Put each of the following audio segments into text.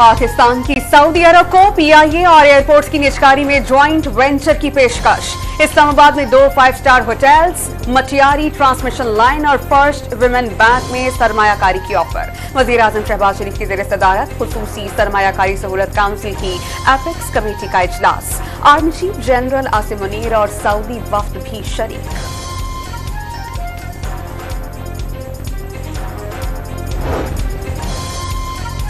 पाकिस्तान की सऊदी अरब को पीआईए और एयरपोर्ट्स की निजकारी में ज्वाइंट वेंचर की पेशकश। इस्लामाबाद में 2 5 star hotels, Matiari transmission line और फर्स्ट विमेन बैंक में सरमायाकारी की ऑफर। वजीर आजम शहबाज शरीफ की ज़ेर सदारत खुसूसी सरमायाकारी सहूलत काउंसिल की एपेक्स कमेटी का इजलास। Army chief general Asim Munir और सऊदी वफ्द भी शरीक।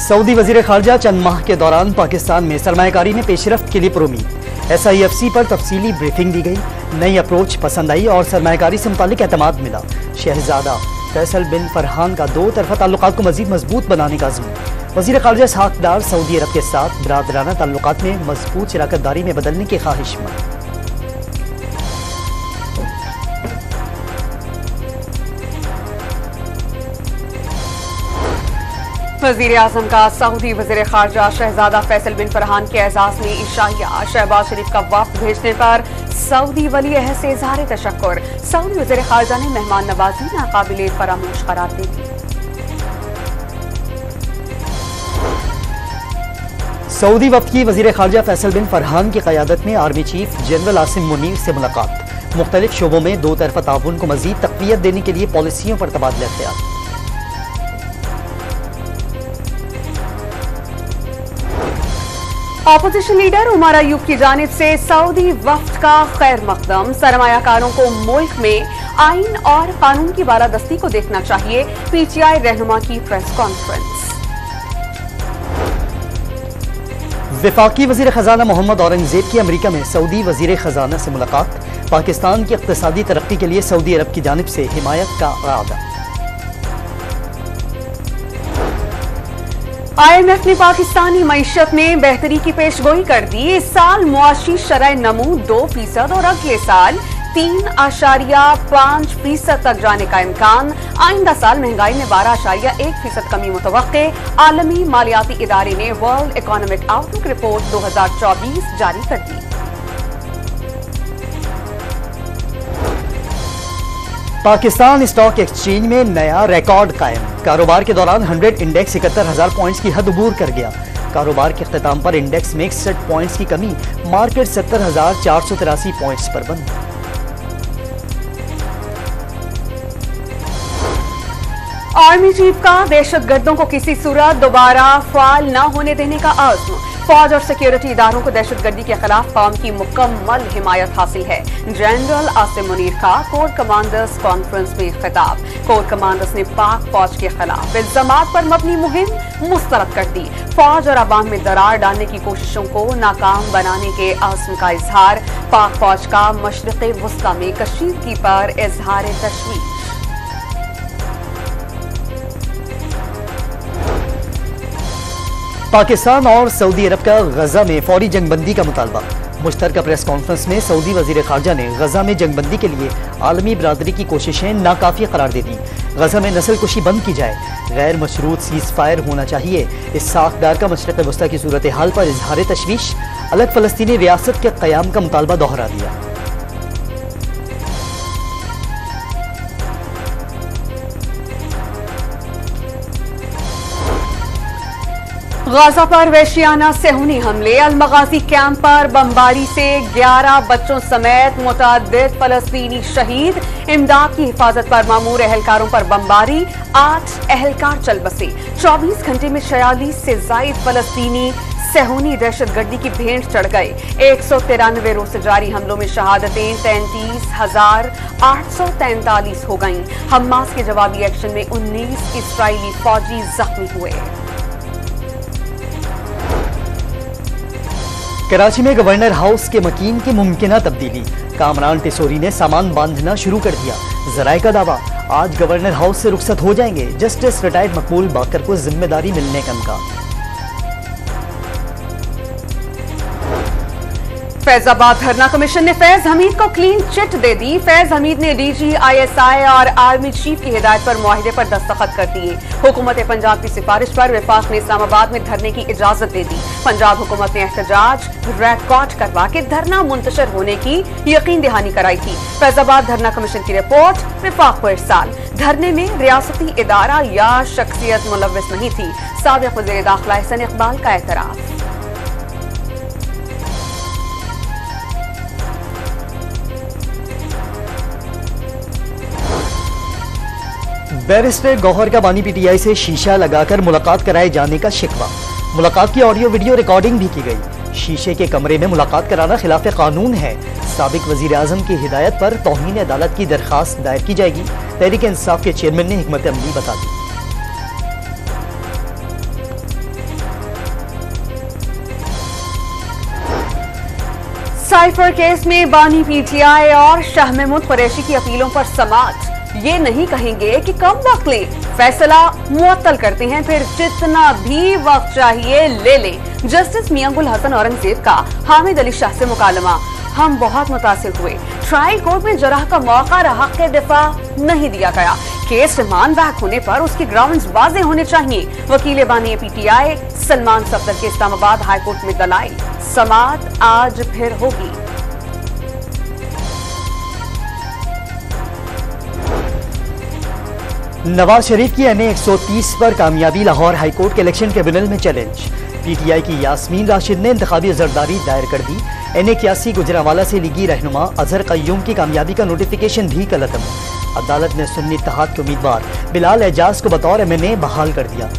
सऊदी वजीर खारजा चंद माह के दौरान पाकिस्तान में सरमायाकारी में पेशरफ्त के लिए पुरुमीद। SIFC पर तफसीली ब्रीफिंग दी गई, नई अप्रोच पसंद आई और सरमायाकारी से मुतालिक एतमाद मिला। शहजादा फैसल बिन फरहान का 2 तरफा ताल्लुकात को मजीद मजबूत बनाने का अज़्म। वजीर खारजा साखदार सऊदी अरब के साथ बरादराना ताल्लुकात में मजबूत शराकतदारी में बदलने की ख्वाहिशमंद। वजीर आजम का सऊदी वजीर खारजा शहजादा फैसल बिन फरहान के एजाज में इशाया। शहबाज शरीफ का वफ्द भेजने पर सऊदी वली अहद से इजहार तशक्कुर। सऊदी वजीर खारजा ने मेहमान नवाजी नाकाबिले फरामोश करार दे दी। सऊदी वफ्द की वजीर खारजा फैसल बिन फरहान की क़यादत में army chief general Asim Munir से मुलाकात। मुख्तलिफ शोबों में 2 तरफा ताउन को मजीद तक़वियत देने के लिए पॉलिसियों पर तबादला ख्याल। ऑपोजिशन लीडर उमर अयूब की जानिब से सऊदी वफ्द का खैर मकदम। सरमायाकारों को मुल्क में आइन और कानून की बालादस्ती को देखना चाहिए। PTI रहनुमा की प्रेस कॉन्फ्रेंस। वफाकी वजीर खजाना मोहम्मद औरंगजेब की अमरीका में सऊदी वजीर खजाना से मुलाकात। पाकिस्तान की इक़्तिसादी तरक्की के लिए सऊदी अरब की जानिब से हिमायत का इरादा। IMF ने पाकिस्तानी मईशत में बेहतरी की पेशगोई कर दी। इस साल मुआशी शरह नमू 2% और अगले साल 3.5% तक जाने का इम्कान। आइंदा साल महंगाई में 12.1% कमी मुतवक्के। आलमी मालियाती इदारे ने वर्ल्ड इकोनॉमिक आउटलुक रिपोर्ट 2024 जारी कर दी। पाकिस्तान स्टॉक एक्सचेंज में नया रिकॉर्ड कायम। कारोबार के दौरान 100 इंडेक्स 71,000 पॉइंट्स की हद अबूर कर गया। कारोबार के अख्ताम पर इंडेक्स में 61 पॉइंट्स की कमी, मार्केट 70,483 पॉइंट्स पर बंद। आर्मी चीफ का दहशतगर्दों को किसी सूरत दोबारा फाल न होने देने का अज़्म। फौज और सिक्योरिटी इदारों को दहशतगर्दी के खिलाफ कौम की मुकम्मल हिमायत हासिल है। जनरल आसिम मुनीर का कोर कमांडर्स कॉन्फ्रेंस में खिताब। कोर कमांडर्स ने पाक फौज के खिलाफ इल्जामात पर मबनी मुहिम मुस्तरद कर दी। फौज और अवाम में दरार डालने की कोशिशों को नाकाम बनाने के अज़्म का इजहार। पाक फौज का मशरिक़ वुस्ता में कशीदगी पर इजहार तशवीश। पाकिस्तान और सऊदी अरब का गजा में फौरी जंगबंदी का मुतालबा। मुश्तरका प्रेस कॉन्फ्रेंस में सऊदी वजीर खारजा ने गजा में जंगबंदी के लिए आलमी बरादरी की कोशिशें नाकाफी करार दे दी। गजा में नस्ल कुशी बंद की जाए, गैर मशरूत सीज फायर होना चाहिए। इस साखदार का मशरिक़ वस्ता की सूरत हाल पर इजहार तशवीश। अलग फ़लस्तीनी रियासत के क़याम का मुतालबा दोहरा दिया। गाजा पर वहशियाना सेहूनी हमले। अल-मगाजी कैंप पर बमबारी से 11 बच्चों समेत मुतअद्दिद फलस्तीनी शहीद। इमदाद की हिफाजत पर मामूर एहलकारों पर बमबारी, 8 एहलकार चल बसे। 24 घंटे में 46 से जायद फलस्तीनी सेहूनी दहशतगर्दी की भेंट चढ़ गए। 193 रोज से जारी हमलों में शहादतें 33,843 हो गईं। हमास के जवाबी एक्शन में 19 इस्राइली फौजी जख्मी हुए। कराची में गवर्नर हाउस के मकीन की मुमकिना तब्दीली। कामरान टिसोरी ने सामान बांधना शुरू कर दिया। जराए का दावा, आज गवर्नर हाउस से रुखसत हो जाएंगे। जस्टिस रिटायर्ड मकबूल बाकर को जिम्मेदारी मिलने का इम्कान। फैजाबाद धरना कमीशन ने फैज हमीद को क्लीन चिट दे दी। फैज हमीद ने डीजी, ISI और आर्मी चीफ की हिदायत पर मुआहिदे पर दस्तखत कर दिए। हुकूमत पंजाब की सिफारिश पर वफाक ने इस्लामाबाद में धरने की इजाजत दे दी। पंजाब हुकूमत ने एहतजाज रिकॉर्ड करवा के धरना मुंतशर होने की यकीन दहानी कराई थी। फैजाबाद धरना कमीशन की रिपोर्ट वफाक को इरसाल। धरने में रियासती इदारा या शख्सियत मुलव्वस नहीं थी। साबिक वज़ीर दाखिला एहसन इकबाल का एतराफ। बैरिस्टर गौहर का बानी PTI से शीशा लगाकर मुलाकात कराए जाने का शिकवा। मुलाकात की ऑडियो वीडियो रिकॉर्डिंग भी की गई। शीशे के कमरे में मुलाकात कराना खिलाफ कानून है। साबिक वजीर आजम की हिदायत पर तौहीन अदालत की दरखास्त दायर की जाएगी। तहरीक इंसाफ के चेयरमैन ने हिकमत अमली बता दी। साइफर केस में बानी PTI और शाह महमूद कुरैशी की अपीलों पर समाअत। ये नहीं कहेंगे कि कम वक्त लें, फैसला मुअत्तल करते हैं, फिर जितना भी वक्त चाहिए ले लें। जस्टिस मियांगुल हसन औरंगजेब का हामिद अली शाह से मुकालमा। हम बहुत मुतासिर हुए। ट्रायल कोर्ट में जराह का मौका रहा के दिफा नहीं दिया गया। केस रिमांड बैक होने पर उसके ग्राउंड्स वाज़ेह होने चाहिए। वकील बानी PTI सलमान सफदर के इस्लामाबाद हाई कोर्ट में दलाइल। समाअत आज फिर होगी। नवाज शरीफ की NA 130 पर कामयाबी। लाहौर हाईकोर्ट के इलेक्शन ट्रिब्यूनल में चैलेंज। PTI की यास्मीन राशिद ने इंतखाबी जरदारी दायर कर दी। NA 81 गुजरांवाला से लीगी रहनुमा अजहर कय्यूम की कामयाबी का नोटिफिकेशन भी कलअदम। अदालत ने सुन्नी इत्तेहाद के उम्मीदवार बिलाल एजाज को बतौर MNA बहाल कर दिया।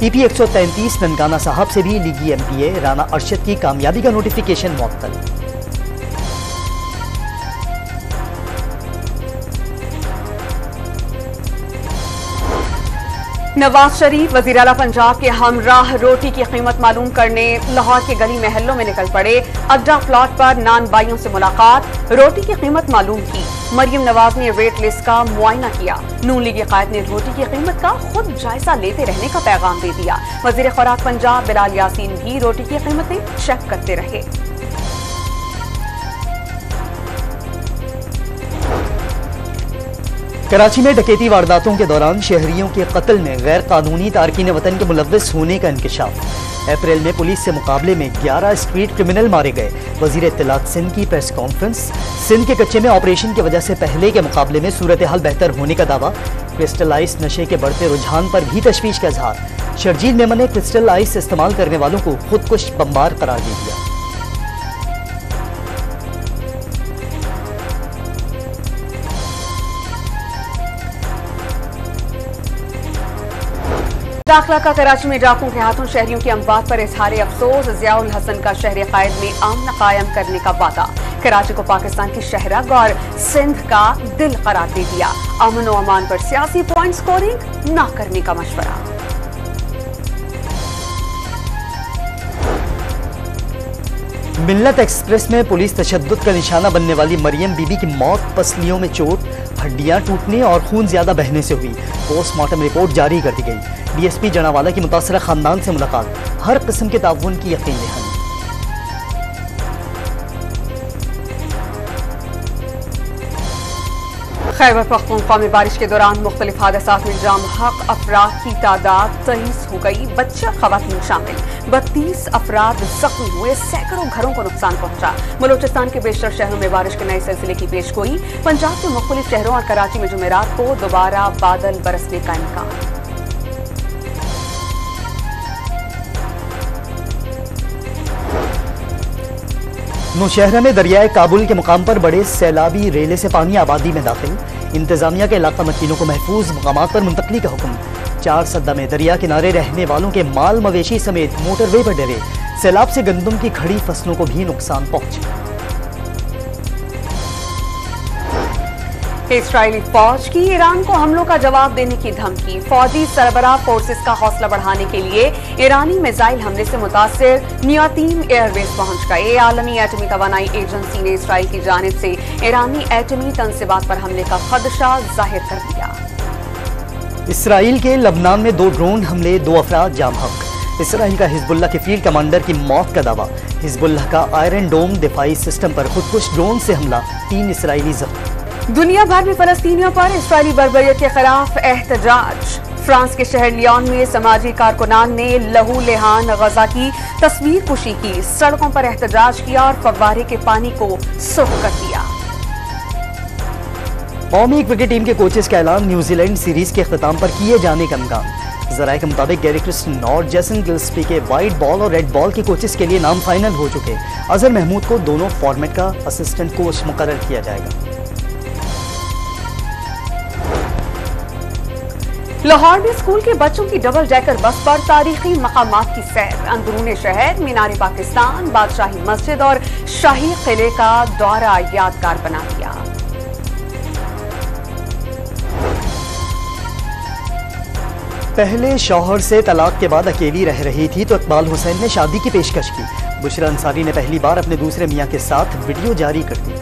PP 133 ननकाना साहब से भी लीगी MPA राना अरशद की कामयाबी का नोटिफिकेशन मुअत्तल। नवाज शरीफ वज़ीर आला पंजाब के हमराह रोटी की कीमत मालूम करने लाहौर के गली महलों में निकल पड़े। अड्डा प्लॉट पर नान बाइयों से मुलाकात, रोटी की कीमत मालूम की। मरियम नवाज ने वेट लिस्ट का मुआयना किया। नून लीग कायद ने रोटी की कीमत का खुद जायजा लेते रहने का पैगाम दे दिया। वज़ीर खुराक पंजाब बिलाल यासीन भी रोटी की कीमतें चेक करते रहे। कराची में डकैती वारदातों के दौरान शहरियों के कत्ल में गैर कानूनी तारकीन वतन के मुलव्वस होने का इंकशाफ। अप्रैल में पुलिस से मुकाबले में 11 स्ट्रीट क्रिमिनल मारे गए। वजीर इत्तलात सिंध की प्रेस कॉन्फ्रेंस। सिंध के कच्चे में ऑपरेशन की वजह से पहले के मुकाबले में सूरत हाल बेहतर होने का दावा। क्रिस्टल आइस नशे के बढ़ते रुझान पर भी तशवीश का इजहार। शर्जील मेमन ने क्रिस्टल आइस इस्तेमाल करने वालों को खुदकुश बमबार करार दे दिया। दाखिला का कराची में डाकुओं के हाथों शहरियों की अमवात पर इजहार अफसोस। ज़ियाउल हसन का शहर कायद में अमन कायम करने का वादा। कराची को पाकिस्तान की शहरग और सिंध का दिल करार दे दिया। अमन और अमान पर सियासी पॉइंट स्कोरिंग न करने का मशवरा। मिल्लत एक्सप्रेस में पुलिस तशद्दुद का निशाना बनने वाली मरियम बीबी की मौत पसलियों में चोट, हड्डियां टूटने और खून ज्यादा बहने से हुई। पोस्टमार्टम रिपोर्ट जारी कर दी गई। DSP जनावाला की मुतासरा खानदान से मुलाकात, हर किस्म के ताउन की यकीन दहानी। खैबर पख्तूनख्वा में बारिश के दौरान मुख्तलिफ हादसात में जाम हक अफराद की तादाद 23 हो गई। बच्चे और खवातीन शामिल 32 अफराद जख्मी हुए। सैकड़ों घरों को नुकसान पहुंचा। बलूचिस्तान के बेशतर शहरों में बारिश के नए सिलसिले की पेशगोई। पंजाब के मुख्तलिफ शहरों और कराची में जुमेरात को दोबारा बादल बरसने का इम्कान। नौशहरा में दरियाए काबुल के मुकाम पर बड़े सैलाबी रेले से पानी आबादी में दाखिल। इंतजामिया के इलाका मकीनों को महफूज मकामात पर मुंतकली का हुक्म। 4 सद्दा में दरिया किनारे रहने वालों के माल मवेशी समेत मोटरवे पर डरे। सैलाब से गंदम की खड़ी फसलों को भी नुकसान पहुंचे। इस्राएली फौज की ईरान को हमलों का जवाब देने की धमकी। फौजी सरबराह फोर्सेस का हौसला बढ़ाने के लिए ईरानी मिसाइल हमले से मुतासिर नियातीम एयरबेस पहुंच गए। आलमी एटमी तवानाई एजेंसी ने इसराइल की जानिब से ईरानी एटमी तंसीबात पर हमले का खदशा जाहिर कर दिया। इसराइल के लबनान में 2 ड्रोन हमले, 2 अफराद जाम हक। इसराइल का हिजबुल्लाह के फील्ड कमांडर की मौत का दावा। हिजबुल्लाह का आयरन डोम दिफाई सिस्टम पर खुदकुश ड्रोन से हमला, 3 इसराइली जख्मी। दुनिया भर में फलस्तीनियों पर इसराइली बर्बरियत के खिलाफ एहतजाज। फ्रांस के शहर लियोन में समाजी कारकुनान ने लहू लहान गजा की तस्वीर कुशी की, सड़कों पर एहतजाज किया और फव्वारे के पानी को सुर्ख कर दिया। कौमी क्रिकेट टीम के कोचेस का ऐलान, न्यूजीलैंड सीरीज के अख्ताम पर किए जाने का इम्कान। जराये के मुताबिक गैरी क्रिस्टन और जेसन गिल्स्पी के वाइट बॉल और रेड बॉल के कोचेस के लिए नाम फाइनल हो चुके। अजहर महमूद को दोनों फॉर्मेट का असिस्टेंट कोच मुकर्रर किया जाएगा। लाहौर में स्कूल के बच्चों की डबल डेकर बस पर तारीखी मकामात की सैर। अंदरूनी शहर मीनार पाकिस्तान, बादशाही मस्जिद और शाही किले का दौरा यादगार बना दिया। पहले शौहर से तलाक के बाद अकेली रह रही थी तो इकबाल हुसैन ने शादी की पेशकश की। बुशरा अंसारी ने पहली बार अपने दूसरे मियां के साथ वीडियो जारी कर दी।